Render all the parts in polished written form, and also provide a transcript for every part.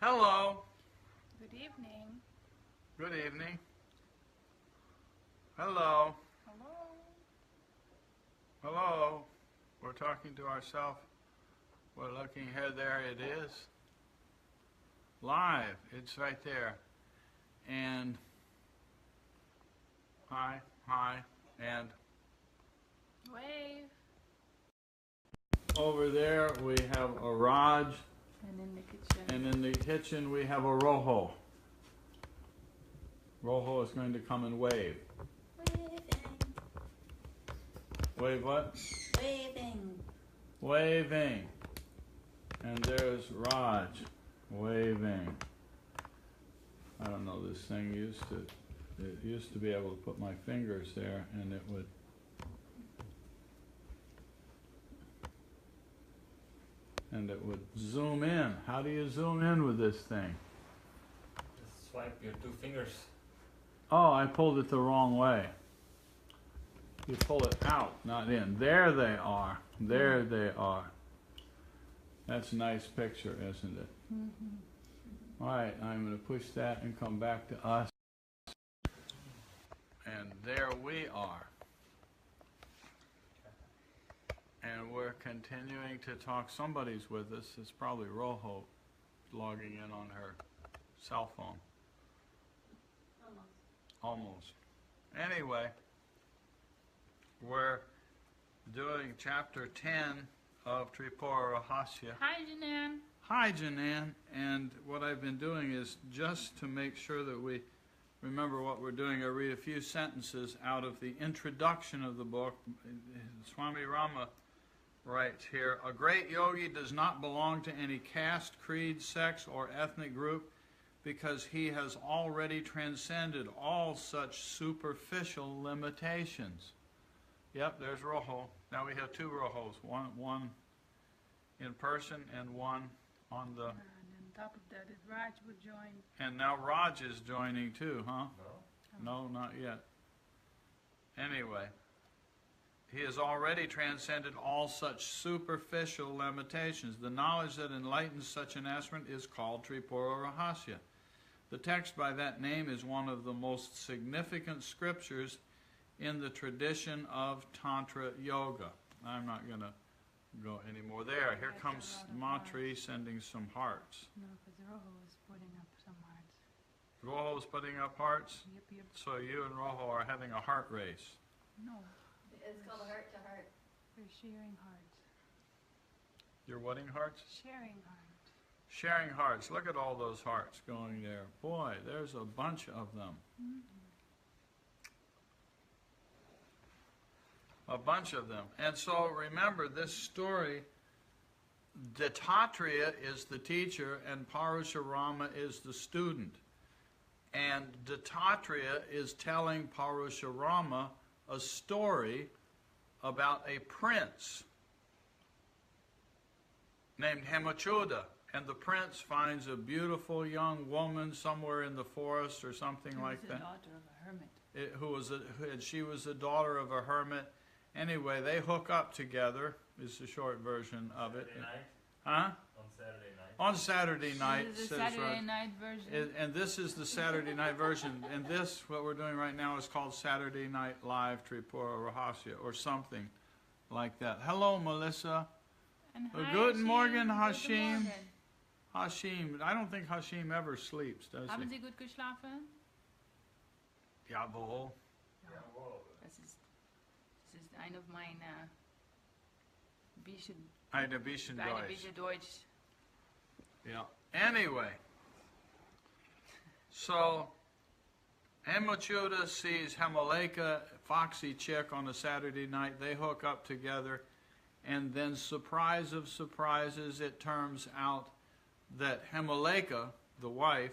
Hello. Good evening. Good evening. Hello. Hello. Hello. We're talking to ourselves. We're looking here. There it is. Live. It's right there. And hi, and Wave. over there we have a Raj, And in the kitchen. and in the kitchen we have a Rojo. Rojo is going to come and wave. Waving. Wave what? Waving. Waving. And there's Raj waving. I don't know, this thing used to be able to put my fingers there and it would zoom in. How do you zoom in with this thing? Just swipe your two fingers. Oh, I pulled it the wrong way. You pull it out, not in. There they are. There they are. That's a nice picture, isn't it? Mm-hmm. All right, I'm going to push that and come back to us. And there we are. And we're continuing to talk. Somebody's with us. It's probably Rojo logging in on her cell phone. Almost. Anyway, we're doing chapter 10 of Tripura Rahasya. Hi, Janan. Hi, Janan. And what I've been doing is just to make sure that we remember what we're doing, I read a few sentences out of the introduction of the book. Swami Rama writes here, a great yogi does not belong to any caste, creed, sex, or ethnic group because he has already transcended all such superficial limitations. Yep, there's Rojo. Now we have two Rojos, one in person and one on the... And on top of that, if Raj would join. And now Raj is joining too, huh? No? No, not yet. Anyway, he has already transcended all such superficial limitations. The knowledge that enlightens such an aspirant is called Tripura Rahasya. The text by that name is one of the most significant scriptures in the tradition of Tantra Yoga. I'm not going to go anymore there. Here comes Matri sending some hearts. No, because Rojo is putting up some hearts. Rojo's putting up hearts? Yep. So you and Rojo are having a heart race. No, It's called heart to heart. we're sharing hearts. You're wedding hearts? Sharing hearts. Sharing hearts. Look at all those hearts going there. Boy, there's a bunch of them. Mm-hmm. A bunch of them. And so remember this story, Dattatreya is the teacher and Parashurama is the student. And Dattatreya is telling Parashurama a story about a prince named Hemachuda. And the prince finds a beautiful young woman somewhere in the forest or something like that. The daughter of a hermit. She was the daughter of a hermit. Anyway, they hook up together, is the short version of it. Saturday night? Huh? On Saturday night? On Saturday night, This is the says Saturday Raj. night version. And this is the Saturday night version. And this, what we're doing right now, is called Saturday Night Live Tripura Rahasya, or something like that. Hello, Melissa. And hi, Guten Morgen, Guten Hashim. Morgen. Hashim. I don't think Hashim ever sleeps, does Haben he? Sie gut geschlafen? Jawohl. Jawohl. Das ist eine of meine bisschen Eine bisschen Deutsch. Deutsch. Yeah. Anyway, so Hemachuda sees Hemaleka, foxy chick, on a Saturday night. They hook up together, and then, surprise of surprises, it turns out that Hemaleka, the wife,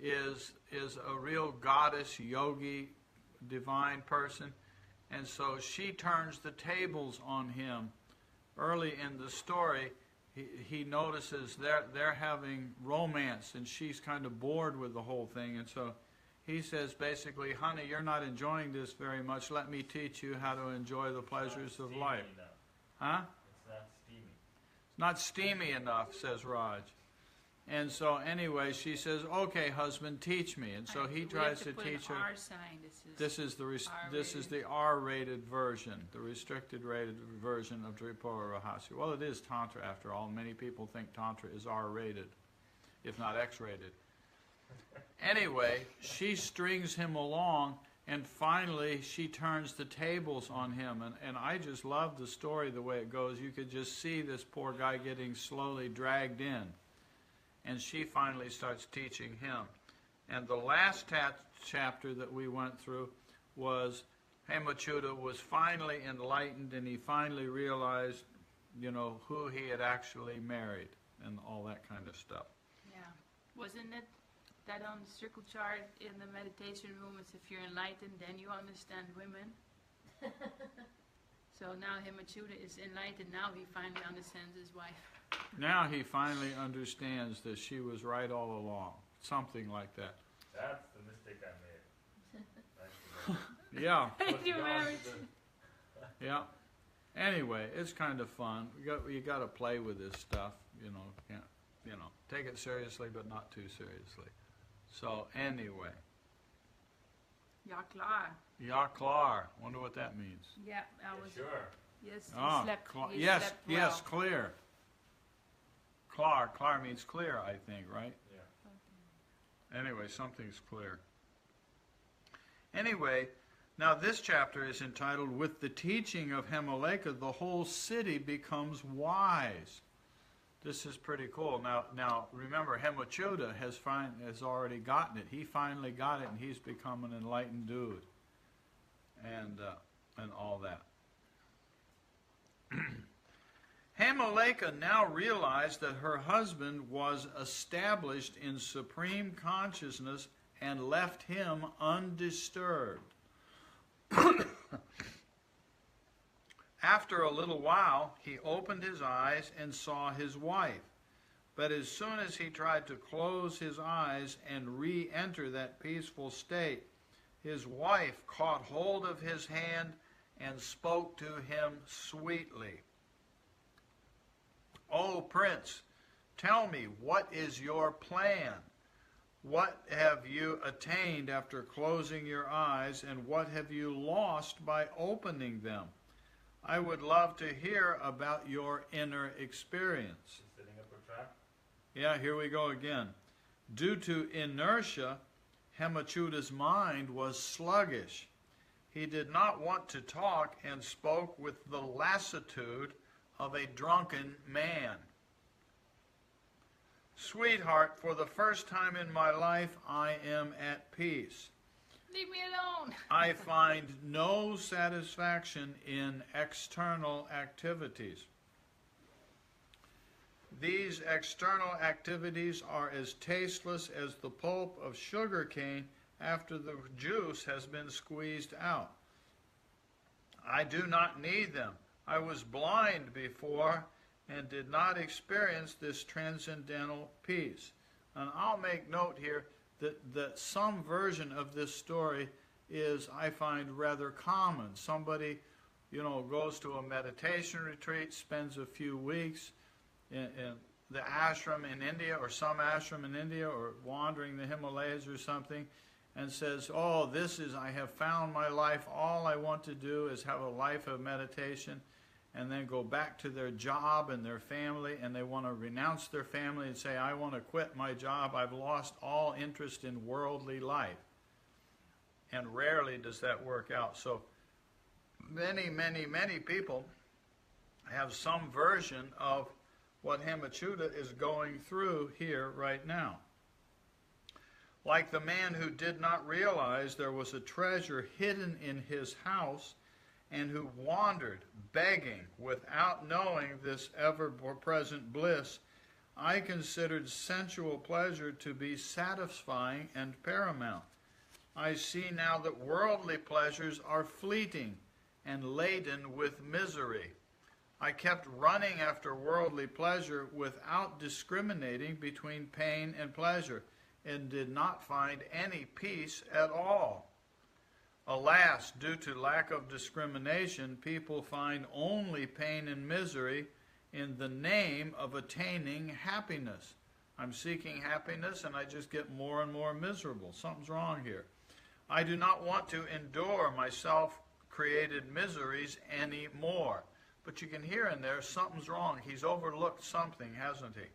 is a real goddess, yogi, divine person, and so she turns the tables on him. Early in the story, he notices they're having romance, and she's kind of bored with the whole thing, and so he says basically, honey, you're not enjoying this very much. Let me teach you how to enjoy the pleasures of life. Enough. Huh? It's not steamy. Not steamy enough, says Raj. And so anyway, she says, "Okay, husband, teach me." And so he tries to teach her. R sign. This is the R-rated version, the restricted rated version of Tripura Rahasya. Well, it is Tantra after all. Many people think Tantra is R-rated, if not X-rated. Anyway, she strings him along, and finally she turns the tables on him. And I just love the story the way it goes. You could just see this poor guy getting slowly dragged in. And she finally starts teaching him. And the last chapter that we went through was Hemachyuta was finally enlightened, and he finally realized, who he had actually married and all that kind of stuff. Yeah. Wasn't it that on the circle chart in the meditation room, it's if you're enlightened, then you understand women? So now Hemachyuta is enlightened. Now he finally understands his wife. Now he finally understands that she was right all along. Something like that. That's the mistake I made. Yeah. You married. Yeah. Anyway, it's kind of fun. You got to play with this stuff. Can't take it seriously, but not too seriously. So anyway. Ja, klaar. Ja, klaar. Wonder what that means. Yeah, I was. Sure. Yes, he Ah, slept. He yes, slept well. yes, clear. Klaar means clear, I think, right? Yeah. Anyway, something's clear. Anyway, now this chapter is entitled, "With the teaching of Hemaleka, the whole city becomes wise." This is pretty cool. Now remember, Hemachyuta has already gotten it. He finally got it, and he's become an enlightened dude, and all that. Hemaleka now realized that her husband was established in supreme consciousness and left him undisturbed. After a little while, he opened his eyes and saw his wife. But as soon as he tried to close his eyes and re-enter that peaceful state, his wife caught hold of his hand and spoke to him sweetly. "Oh, Prince, tell me, what is your plan? What have you attained after closing your eyes, and what have you lost by opening them? I would love to hear about your inner experience." Setting up a trap. Yeah, here we go again. Due to inertia, Hemachyuta's mind was sluggish. He did not want to talk and spoke with the lassitude of a drunken man. "Sweetheart, for the first time in my life, I am at peace. Leave me alone. I find no satisfaction in external activities. These external activities are as tasteless as the pulp of sugar cane after the juice has been squeezed out. I do not need them. I was blind before and did not experience this transcendental peace." And I'll make note here that some version of this story is, I find, rather common. Somebody, goes to a meditation retreat, spends a few weeks in the ashram in India, or some ashram in India, or wandering the Himalayas or something, and says, "Oh, I have found my life. All I want to do is have a life of meditation," and then go back to their job and their family, and they want to renounce their family and say, "I want to quit my job. I've lost all interest in worldly life." And rarely does that work out. So many, many, many people have some version of what Hemachyuta is going through here right now. Like the man who did not realize there was a treasure hidden in his house, and who wandered begging without knowing this ever-present bliss, I considered sensual pleasure to be satisfying and paramount. I see now that worldly pleasures are fleeting and laden with misery. I kept running after worldly pleasure without discriminating between pain and pleasure, and did not find any peace at all. Alas, due to lack of discrimination, people find only pain and misery in the name of attaining happiness. I'm seeking happiness and I just get more and more miserable. Something's wrong here. I do not want to endure my self-created miseries anymore. But you can hear in there something's wrong. He's overlooked something, hasn't he?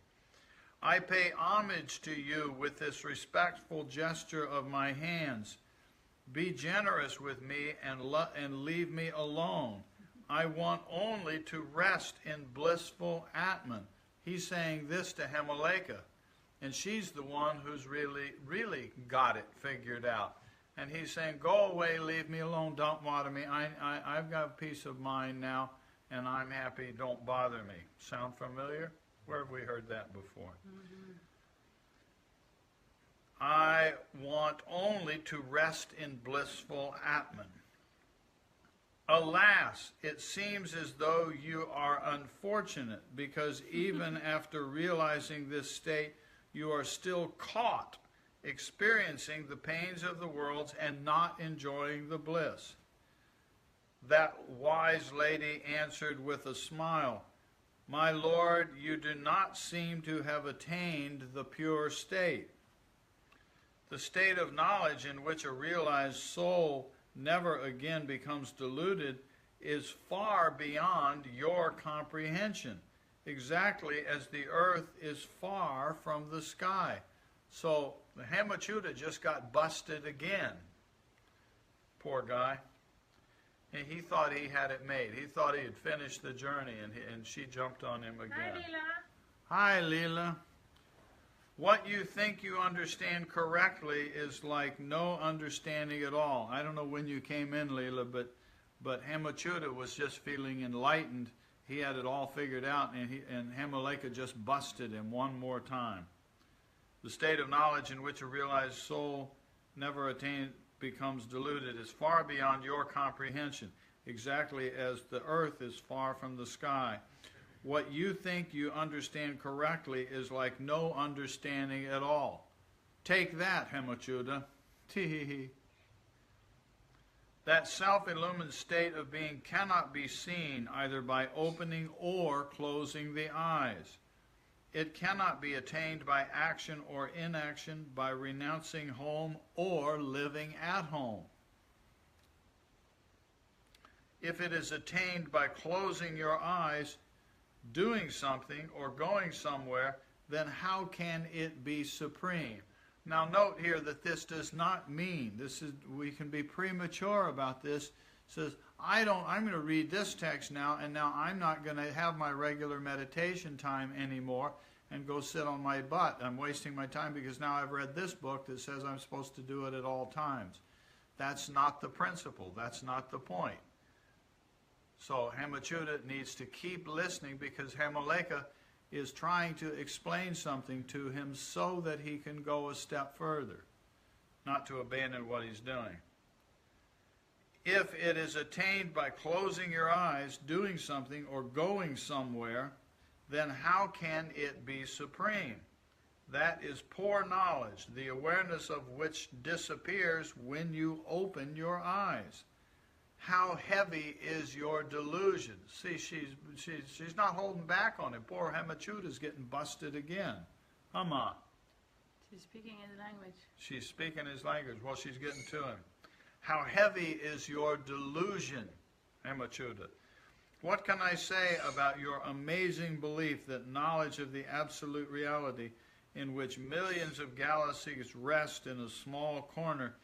I pay homage to you with this respectful gesture of my hands. Be generous with me and leave me alone. I want only to rest in blissful Atman. He's saying this to Hamaleka, and she's the one who's really got it figured out. And he's saying, go away, leave me alone, don't bother me. I've got peace of mind now, and I'm happy, don't bother me. Sound familiar? Where have we heard that before? Mm-hmm. I want only to rest in blissful Atman. Alas, it seems as though you are unfortunate, because even after realizing this state, you are still caught, experiencing the pains of the worlds and not enjoying the bliss. That wise lady answered with a smile, my Lord, you do not seem to have attained the pure state. The state of knowledge in which a realized soul never again becomes deluded is far beyond your comprehension, exactly as the earth is far from the sky. So the Hemachyuta just got busted again. Poor guy. And he thought he had it made. He thought he had finished the journey, and she jumped on him again. Hi, Leela. What you think you understand correctly is like no understanding at all. I don't know when you came in, Leela, but Hemachyuta was just feeling enlightened. He had it all figured out, and Hamaleka just busted him one more time. The state of knowledge in which a realized soul never attained becomes deluded is far beyond your comprehension, exactly as the earth is far from the sky. What you think you understand correctly is like no understanding at all. Take that, Hemachyuta. Tee-hee-hee. That self-illumined state of being cannot be seen either by opening or closing the eyes. It cannot be attained by action or inaction, by renouncing home or living at home. If it is attained by closing your eyes, doing something, or going somewhere, then how can it be supreme? Now note here that this does not mean, we can be premature about this. It says, I'm going to read this text now, and now I'm not going to have my regular meditation time anymore and go sit on my butt. I'm wasting my time because now I've read this book that says I'm supposed to do it at all times. That's not the principle. That's not the point. So Hemachyuta needs to keep listening because Hamaleka is trying to explain something to him so that he can go a step further, not to abandon what he's doing. If it is attained by closing your eyes, doing something, or going somewhere, then how can it be supreme? That is poor knowledge, the awareness of which disappears when you open your eyes. How heavy is your delusion? See, she's not holding back on it. Poor Hemachyuta's getting busted again. Come on. She's speaking his language. She's speaking his language. Well, she's getting to him. How heavy is your delusion, Hemachyuta? What can I say about your amazing belief that knowledge of the absolute reality in which millions of galaxies rest in a small corner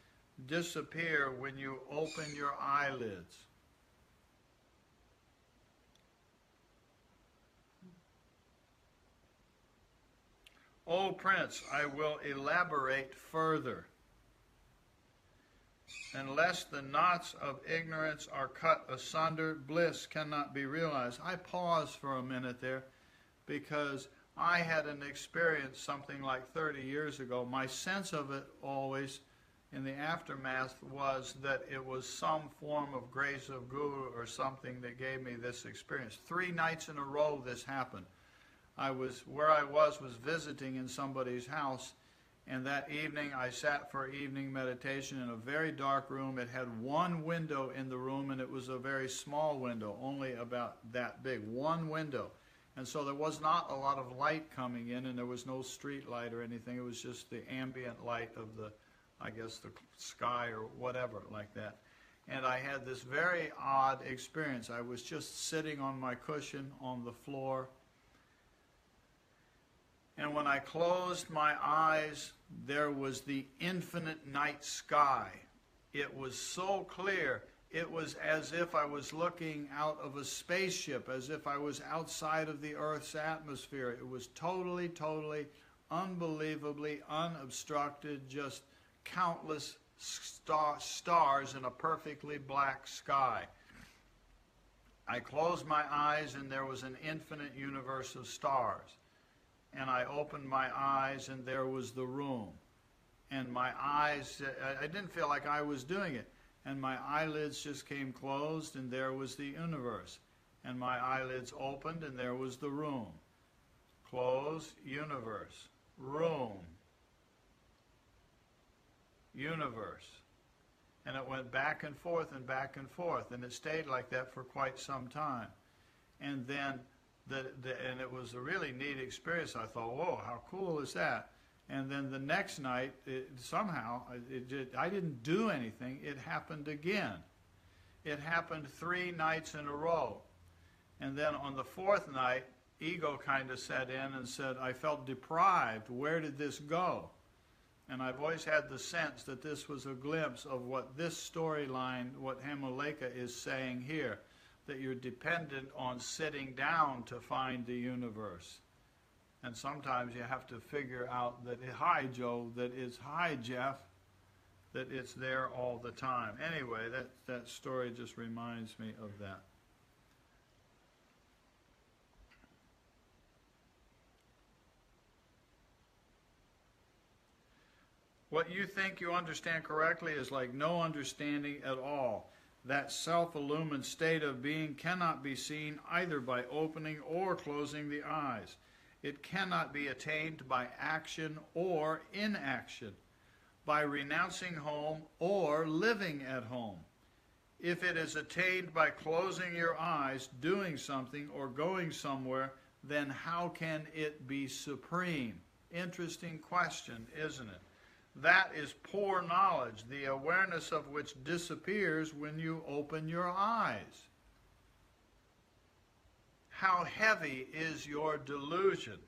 disappear when you open your eyelids? O Prince, I will elaborate further. Unless the knots of ignorance are cut asunder, bliss cannot be realized. I pause for a minute there because I had an experience something like 30 years ago. My sense of it always in the aftermath was that it was some form of grace of Guru or something that gave me this experience. 3 nights in a row this happened. Where I was visiting in somebody's house, and that evening I sat for evening meditation in a very dark room. It had one window in the room, and it was a very small window, only about that big, one window. And so there was not a lot of light coming in, and there was no street light or anything. It was just the ambient light of the, I guess, the sky or whatever like that. And I had this very odd experience. I was just sitting on my cushion on the floor, and when I closed my eyes, there was the infinite night sky. It was so clear. It was as if I was looking out of a spaceship, as if I was outside of the Earth's atmosphere. It was totally, totally, unbelievably unobstructed, just countless stars in a perfectly black sky. I closed my eyes and there was an infinite universe of stars. And I opened my eyes and there was the room. And my eyes, I didn't feel like I was doing it. And my eyelids just came closed and there was the universe. And my eyelids opened and there was the room. Close, universe, room, universe. And it went back and forth and back and forth, and it stayed like that for quite some time. And then, and it was a really neat experience. I thought, whoa, how cool is that? And then the next night, I didn't do anything. It happened again. It happened 3 nights in a row. And then on the 4th night, ego kind of set in and said, I felt deprived. Where did this go? And I've always had the sense that this was a glimpse of what this storyline, what Hamaleka is saying here, that you're dependent on sitting down to find the universe. And sometimes you have to figure out that, hi Joe, that it's, hi Jeff, that it's there all the time. Anyway, that story just reminds me of that. What you think you understand correctly is like no understanding at all. That self-illumined state of being cannot be seen either by opening or closing the eyes. It cannot be attained by action or inaction, by renouncing home or living at home. If it is attained by closing your eyes, doing something, or going somewhere, then how can it be supreme? Interesting question, isn't it? That is poor knowledge, the awareness of which disappears when you open your eyes. How heavy is your delusion?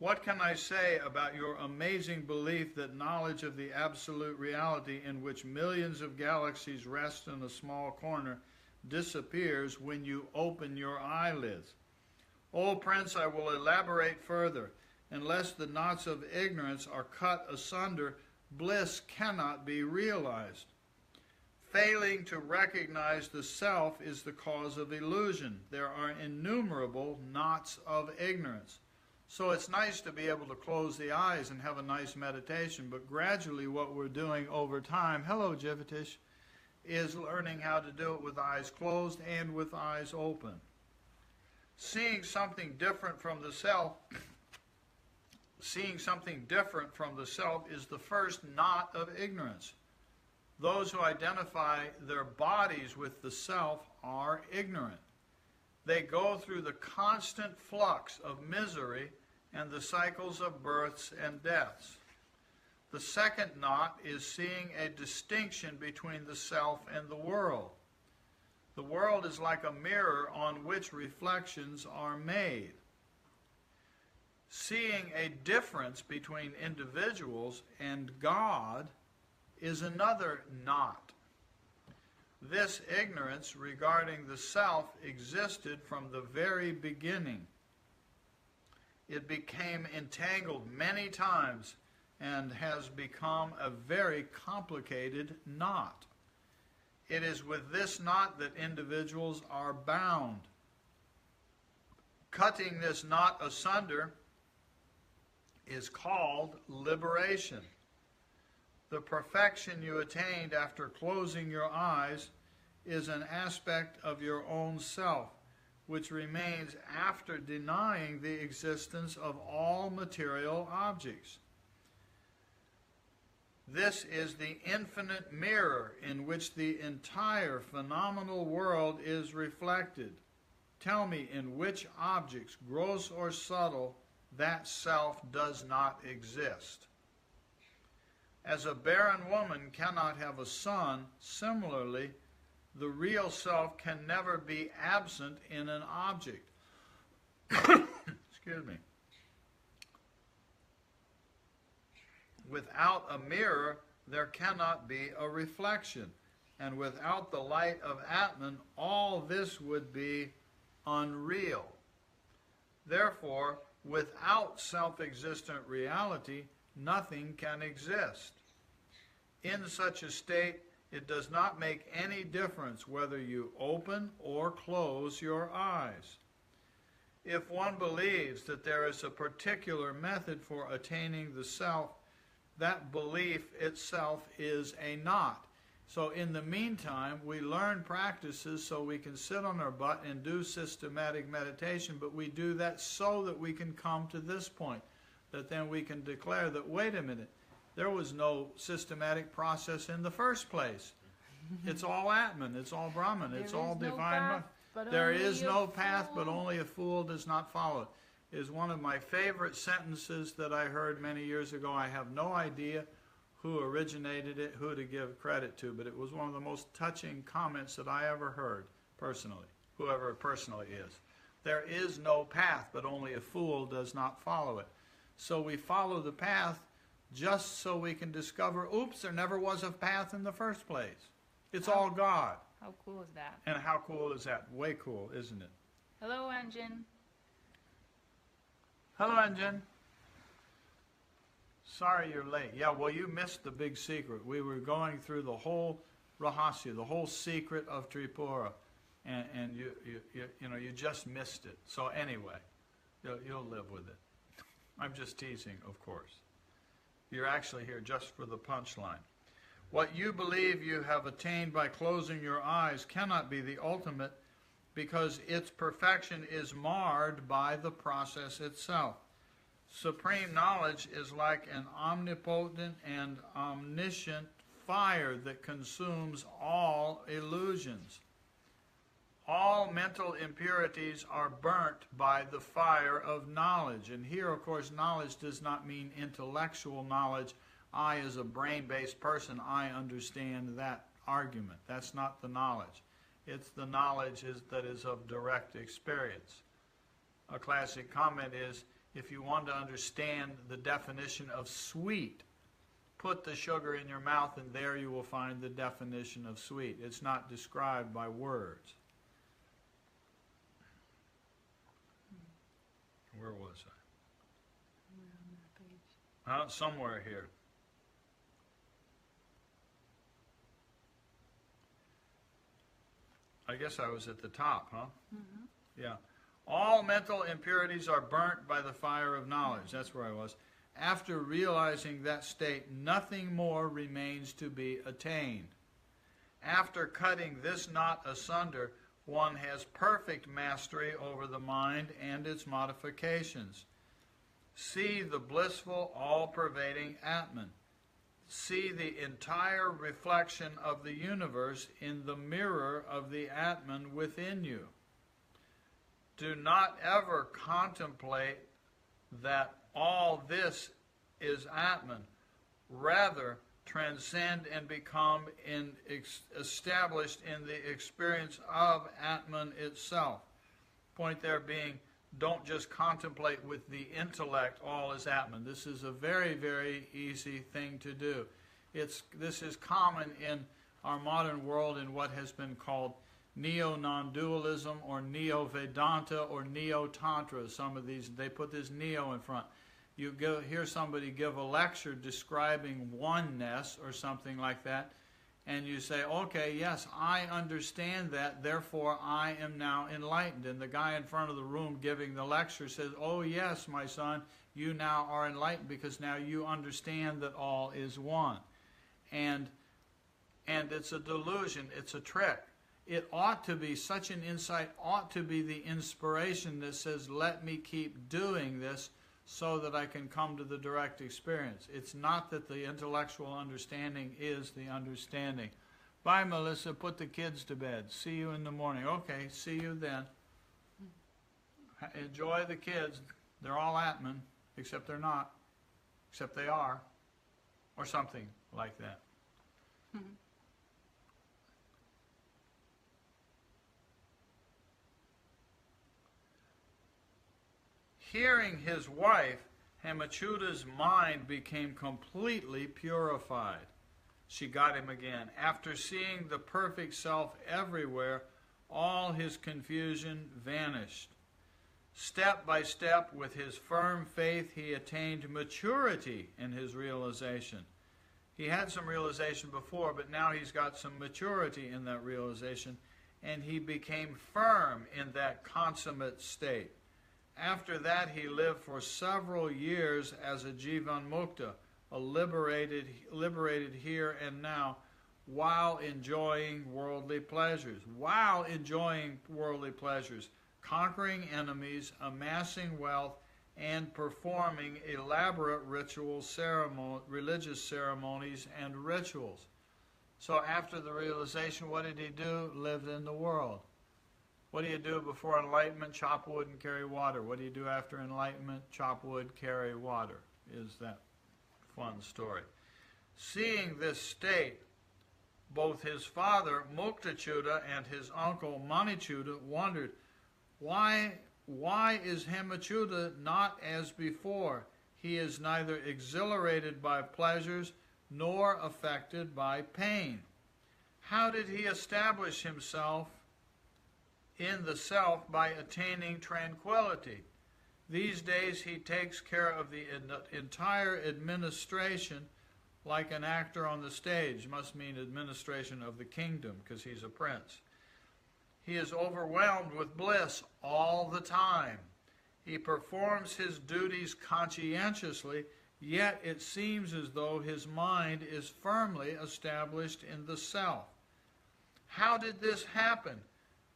What can I say about your amazing belief that knowledge of the absolute reality in which millions of galaxies rest in a small corner disappears when you open your eyelids? Oh, Prince, I will elaborate further. Unless the knots of ignorance are cut asunder, bliss cannot be realized. Failing to recognize the self is the cause of illusion. There are innumerable knots of ignorance. So it's nice to be able to close the eyes and have a nice meditation, but gradually what we're doing over time, hello Jivatish, is learning how to do it with eyes closed and with eyes open. Seeing something different from the self is the first knot of ignorance. Those who identify their bodies with the self are ignorant. They go through the constant flux of misery and the cycles of births and deaths. The second knot is seeing a distinction between the self and the world. The world is like a mirror on which reflections are made. Seeing a difference between individuals and God is another knot. This ignorance regarding the self existed from the very beginning. It became entangled many times and has become a very complicated knot. It is with this knot that individuals are bound. Cutting this knot asunder is called liberation. The perfection you attained after closing your eyes is an aspect of your own self, which remains after denying the existence of all material objects. This is the infinite mirror in which the entire phenomenal world is reflected. tell me in which objects, gross or subtle, that self does not exist. As a barren woman cannot have a son, similarly, the real self can never be absent in an object. Excuse me. Without a mirror, there cannot be a reflection. And without the light of Atman, all this would be unreal. Therefore, without self-existent reality, nothing can exist. In such a state, it does not make any difference whether you open or close your eyes. If one believes that there is a particular method for attaining the self, that belief itself is a knot. So in the meantime, we learn practices so we can sit on our butt and do systematic meditation, but we do that so that we can come to this point, that then we can declare that, wait a minute, there was no systematic process in the first place. It's all Atman, it's all Brahman, it's all divine. There is no path, but only a fool does not follow it. Is one of my favorite sentences that I heard many years ago. I have no idea who originated it, who to give credit to, but it was one of the most touching comments that I ever heard personally, whoever it personally is. There is no path, but only a fool does not follow it. So we follow the path just so we can discover, oops, there never was a path in the first place. It's all God. How cool is that? And how cool is that? Way cool, isn't it? Hello, Engine. Hello, Engine. Sorry you're late. Yeah, well, you missed the big secret. We were going through the whole Rahasya, the whole secret of Tripura, and you just missed it. So anyway, you'll live with it. I'm just teasing, of course. You're actually here just for the punchline. What you believe you have attained by closing your eyes cannot be the ultimate, because its perfection is marred by the process itself. Supreme knowledge is like an omnipotent and omniscient fire that consumes all illusions. All mental impurities are burnt by the fire of knowledge. And here, of course, knowledge does not mean intellectual knowledge. I, as a brain-based person, I understand that argument. That's not the knowledge. It's the knowledge that is of direct experience. A classic comment is, if you want to understand the definition of sweet, put the sugar in your mouth and there you will find the definition of sweet. It's not described by words. Where was I? Somewhere here. I guess I was at the top, huh? Mm-hmm. Yeah. All mental impurities are burnt by the fire of knowledge. That's where I was. After realizing that state, nothing more remains to be attained. After cutting this knot asunder, one has perfect mastery over the mind and its modifications. See the blissful, all-pervading Atman. See the entire reflection of the universe in the mirror of the Atman within you. Do not ever contemplate that all this is Atman. Rather, transcend and become established in the experience of Atman itself. Point there being, don't just contemplate with the intellect all is Atman. This is a very, very easy thing to do. This is common in our modern world in what has been called neo-non-dualism or neo-Vedanta or neo-Tantra. Some of these, they put this neo in front. You hear somebody give a lecture describing oneness or something like that, and you say, okay, yes, I understand that, therefore I am now enlightened. And the guy in front of the room giving the lecture says, oh yes, my son, you now are enlightened because now you understand that all is one. And it's a delusion, it's a trick. It ought to be, such an insight ought to be the inspiration that says, let me keep doing this so that I can come to the direct experience. It's not that the intellectual understanding is the understanding. Bye, Melissa. Put the kids to bed. See you in the morning. Okay, see you then. Enjoy the kids. They're all Atman, except they're not. Except they are. Or something like that. Hearing his wife, Hemachyuta's mind became completely purified. She got him again. After seeing the perfect self everywhere, all his confusion vanished. Step by step, with his firm faith, he attained maturity in his realization. He had some realization before, but now he's got some maturity in that realization, and he became firm in that consummate state. After that, he lived for several years as a Jivan Mukta, a liberated here and now, while enjoying worldly pleasures. Conquering enemies, amassing wealth, and performing elaborate religious ceremonies and rituals. So after the realization, what did he do? Lived in the world. What do you do before enlightenment? Chop wood and carry water. What do you do after enlightenment? Chop wood, carry water. Is that fun story? Seeing this state, both his father, Muktachyuta, and his uncle, Manichyuta, wondered, why is Hemachyuta not as before? He is neither exhilarated by pleasures nor affected by pain. How did he establish himself in the self by attaining tranquility? These days he takes care of the entire administration like an actor on the stage. Must mean administration of the kingdom, because he's a prince. He is overwhelmed with bliss all the time. He performs his duties conscientiously, yet it seems as though his mind is firmly established in the self. How did this happen?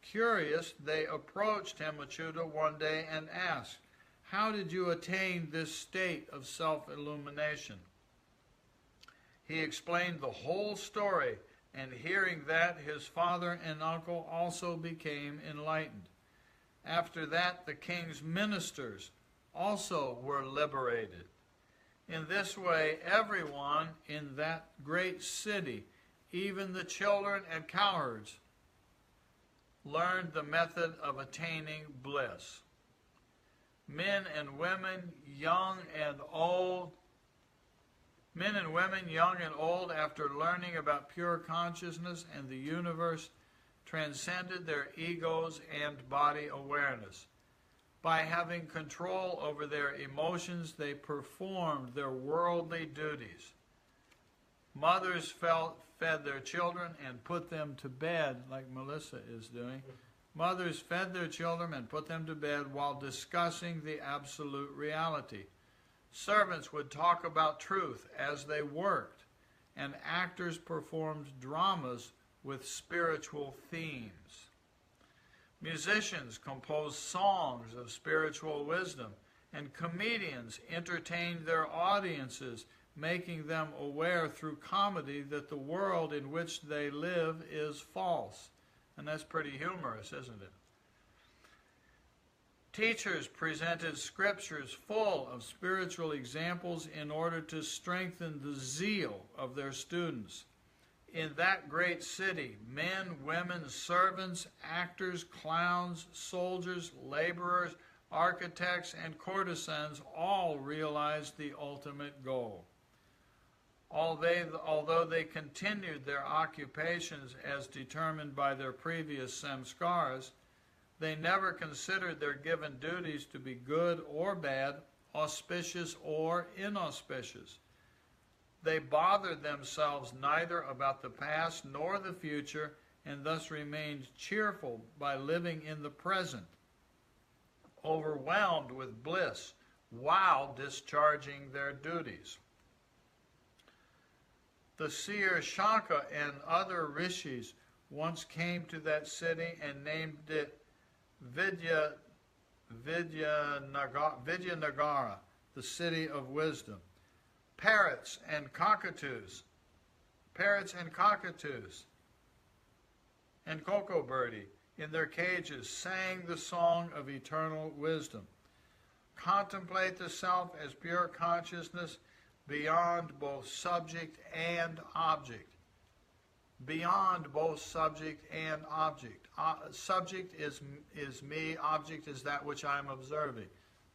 Curious, they approached Hemachyuta one day and asked, "How did you attain this state of self-illumination?" He explained the whole story, and hearing that, his father and uncle also became enlightened. After that, the king's ministers also were liberated. In this way, everyone in that great city, even the children and cowards, learned the method of attaining bliss. Men and women, young and old, after learning about pure consciousness and the universe, transcended their egos and body awareness. By having control over their emotions, they performed their worldly duties. Mothers fed their children and put them to bed, like Melissa is doing. Mothers fed their children and put them to bed while discussing the absolute reality. Servants would talk about truth as they worked, and actors performed dramas with spiritual themes. Musicians composed songs of spiritual wisdom, and comedians entertained their audiences, making them aware through comedy that the world in which they live is false. And that's pretty humorous, isn't it? Teachers presented scriptures full of spiritual examples in order to strengthen the zeal of their students. In that great city, men, women, servants, actors, clowns, soldiers, laborers, architects, and courtesans all realized the ultimate goal. Although they continued their occupations as determined by their previous samskaras, they never considered their given duties to be good or bad, auspicious or inauspicious. They bothered themselves neither about the past nor the future, and thus remained cheerful by living in the present, overwhelmed with bliss while discharging their duties. The seer Shanka and other rishis once came to that city and named it Vidyanagara, the city of wisdom. Parrots and cockatoos, and cocoa birdie in their cages sang the song of eternal wisdom. Contemplate the self as pure consciousness beyond both subject and object. Beyond both subject and object. Subject is me, object is that which I'm observing.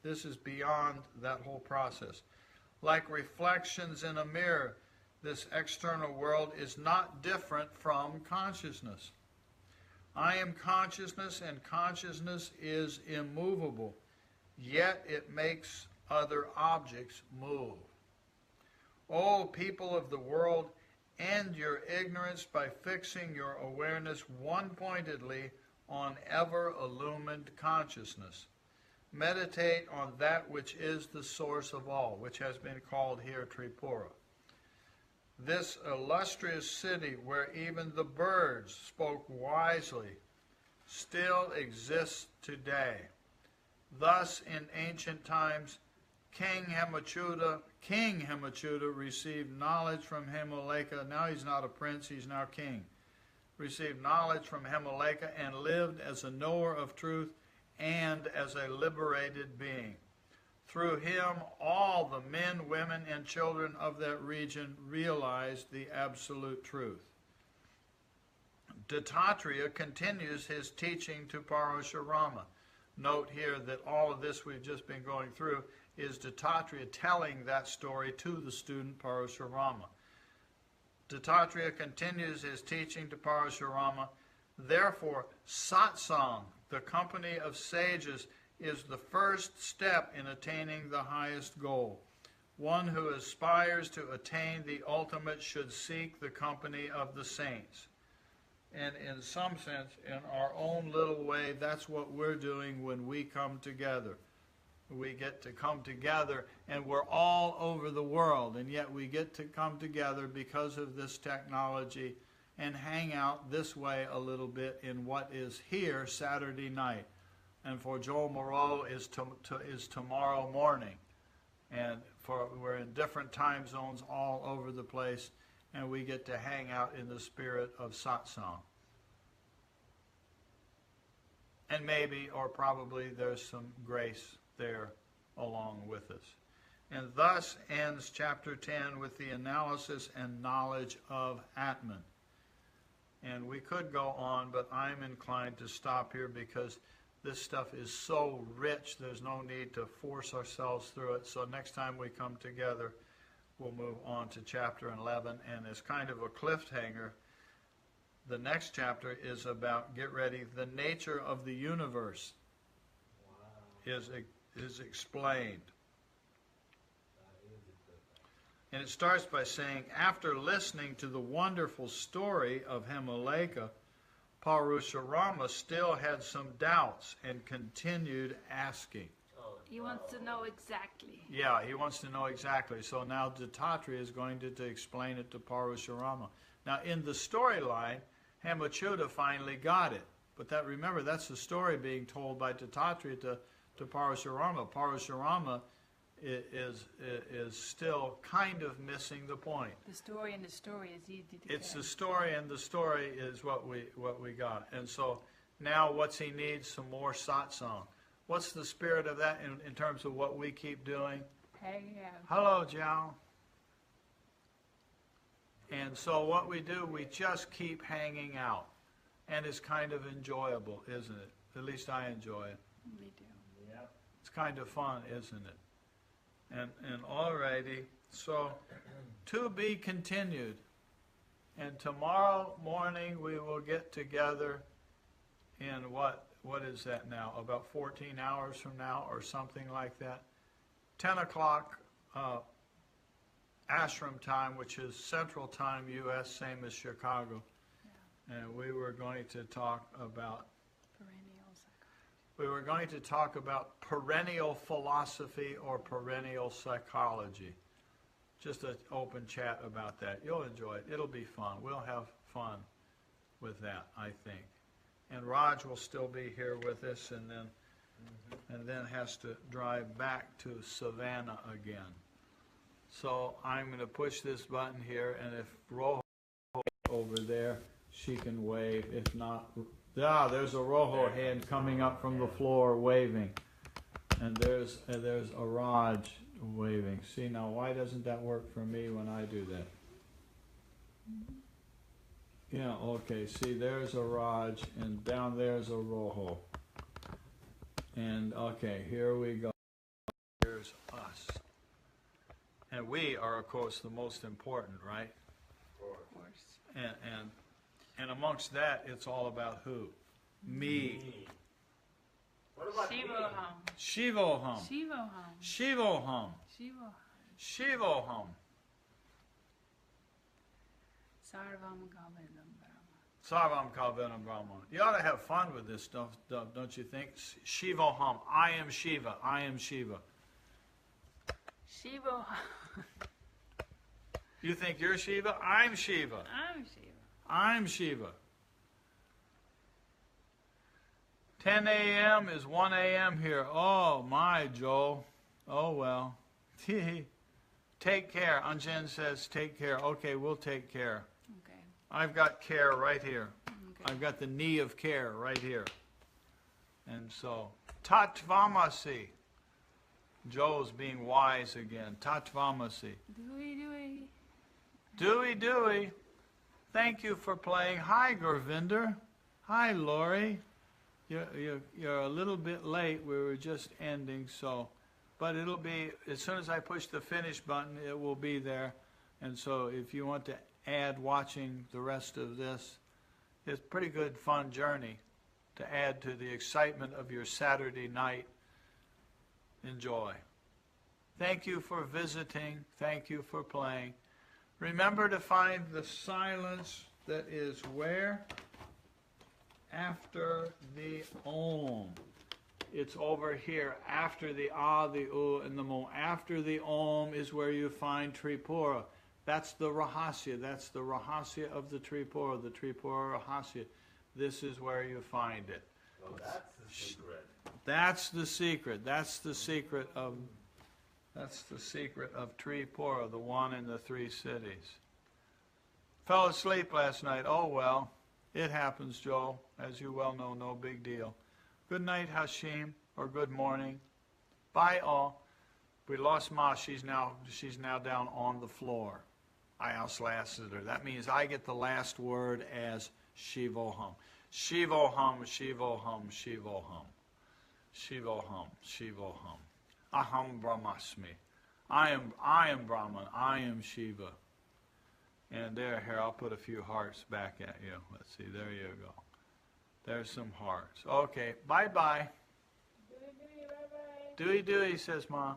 This is beyond that whole process. Like reflections in a mirror, this external world is not different from consciousness. I am consciousness, and consciousness is immovable, yet it makes other objects move. O people of the world, end your ignorance by fixing your awareness one-pointedly on ever-illumined consciousness. Meditate on that which is the source of all, which has been called here Tripura. This illustrious city where even the birds spoke wisely still exists today. Thus, in ancient times, King Hemachyuta received knowledge from Hemaleka. Now he's not a prince, he's now king. Received knowledge from Hemaleka and lived as a knower of truth and as a liberated being. Through him, all the men, women, and children of that region realized the absolute truth. Dattatreya continues his teaching to Parashurama. Note here that all of this we've just been going through is Dattatreya telling that story to the student Parashurama. Dattatreya continues his teaching to Parashurama. Therefore, satsang, the company of sages, is the first step in attaining the highest goal. One who aspires to attain the ultimate should seek the company of the saints. And in some sense, in our own little way, that's what we're doing when we come together. We get to come together, and we're all over the world, and yet we get to come together because of this technology and hang out this way a little bit in what is here Saturday night. And for Joel Moreau is tomorrow morning. And we're in different time zones all over the place, and we get to hang out in the spirit of satsang. And maybe, or probably, there's some grace there along with us. And thus ends chapter 10 with the analysis and knowledge of Atman. And we could go on, but I'm inclined to stop here because this stuff is so rich, there's no need to force ourselves through it. So next time we come together, we'll move on to chapter 11. And as kind of a cliffhanger, the next chapter is about, get ready, the nature of the universe. Wow. is explained. And it starts by saying, after listening to the wonderful story of Hemaleka, Parashurama still had some doubts and continued asking. He wants to know exactly. Yeah, he wants to know exactly. So now Dattatreya is going to explain it to Parashurama. Now in the storyline, Hemachyuta finally got it. But remember, that's the story being told by Dattatreya to Parashurama. Parashurama is still kind of missing the point. The story and the story is easy to It's get. the story, and the story is what we got. And so now what's he needs? Some more satsang. What's the spirit of that in terms of what we keep doing? Hang out. Hello, Jiao. And so what we do, we just keep hanging out. And it's kind of enjoyable, isn't it? At least I enjoy it. We do. Yep. It's kind of fun, isn't it? And alrighty, so to be continued. And tomorrow morning we will get together in what is that now? About 14 hours from now or something like that. 10 o'clock ashram time, which is Central Time, U.S., same as Chicago. Yeah. And we were going to talk about Perennial psychology. We were going to talk about perennial philosophy or perennial psychology. Just an open chat about that. You'll enjoy it. It'll be fun. We'll have fun with that, I think. And Raj will still be here with us, and then has to drive back to Savannah again. So I'm going to push this button here, and if Rojo over there, she can wave. If not, Yeah, there's a Rojo hand coming up from the floor waving. And there's a Raj waving. See, now why doesn't that work for me when I do that? Yeah, okay, see, there's a Raj, and down there's a Rojo. And, okay, here we go. Here's us. And we are, of course, the most important, right? Of course. And amongst that, it's all about who? Me. What about me? Shivoham. Shivoham. Shivoham. Shivoham. Shivoham. Shivoham. Sarvam Govinam Brahma. Sarvam Kalvinam Brahman. You ought to have fun with this stuff, don't you think? Shivoham. I am Shiva. I am Shiva. Shivoham. You think you're Shiva? I'm Shiva. I'm Shiva. I'm Shiva. 10 a.m. is 1 a.m. here. Oh, my, Joel. Oh, well. Take care. Anjan says, take care. Okay, we'll take care. Okay. I've got care right here. Okay. I've got the knee of care right here. And so, Tatvamasi. Joe's being wise again. Tatvamasi. Dewey. Dewey, Dewey. Thank you for playing. Hi, Gurvinder. Hi, Lori. You're a little bit late. We were just ending, so. But it'll be, as soon as I push the finish button, it will be there. And so if you want to add watching the rest of this, it's a pretty good, fun journey to add to the excitement of your Saturday night. Enjoy. Thank you for visiting. Thank you for playing. Remember to find the silence that is where? After the Om. It's over here, after the A, the U, and the Mo. After the Om is where you find Tripura. That's the Rahasya. That's the Rahasya of the Tripura Rahasya. This is where you find it. Well, that's the secret. That's the secret. That's the secret of Tripura, the one in the three cities. Fell asleep last night. Oh well. It happens, Joel. As you well know, no big deal. Good night, Hashim, or good morning. Bye all. We lost Ma. She's now down on the floor. I outlasted her. That means I get the last word as Shivoham. Shivoham, Shivoham, Shivoham. Shivoham, Shivoham. Aham Brahmasmi. I am Brahman. I am Shiva. And here, I'll put a few hearts back at you. Let's see, there you go. There's some hearts. Okay, bye-bye. Dewey, says Ma.